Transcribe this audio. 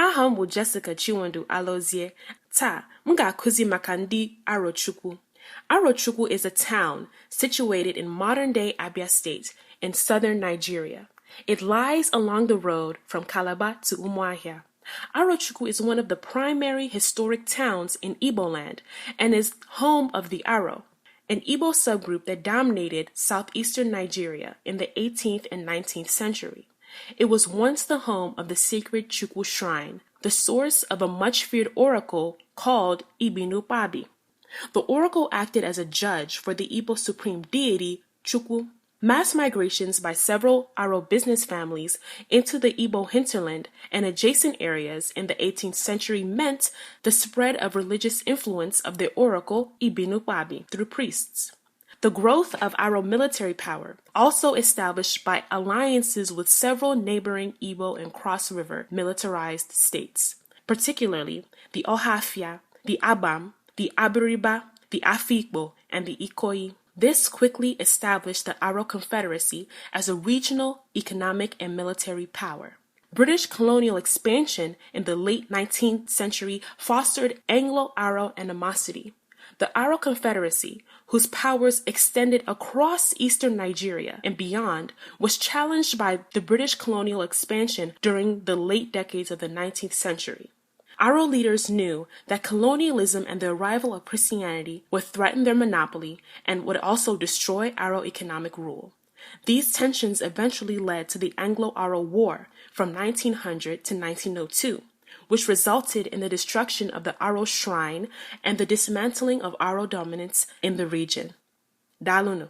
Aha m bụ Jessica Chinwendu Alozie. Taa, m ga-akụzi maka ndị Arochukwu. Arochukwu is a town situated in modern-day Abia State in southern Nigeria. It lies along the road from Calabar to Umuahia. Arochukwu is one of the primary historic towns in Igbo land and is home of the Aro, an Igbo subgroup that dominated southeastern Nigeria in the 18th and 19th century. It was once the home of the sacred Chukwu shrine, the source of a much-feared oracle called Ibinukpabi. The oracle acted as a judge for the Igbo supreme deity, Chukwu. Mass migrations by several Aro business families into the Igbo hinterland and adjacent areas in the 18th century meant the spread of religious influence of the oracle Ibinukpabi through priests. The growth of Aro military power, also established by alliances with several neighboring Igbo and Cross River militarized states, particularly the Ohafia, the Abam, the Abiriba, the Afikpo, and the Ikoyi. This quickly established the Aro Confederacy as a regional, economic, and military power. British colonial expansion in the late 19th century fostered Anglo-Aro animosity. The Aro Confederacy, whose powers extended across eastern Nigeria and beyond, was challenged by the British colonial expansion during the late decades of the 19th century. Aro leaders knew that colonialism and the arrival of Christianity would threaten their monopoly and would also destroy Aro economic rule. These tensions eventually led to the Anglo-Aro War from 1900 to 1902, which resulted in the destruction of the Aro shrine and the dismantling of Aro dominance in the region. Dalunu.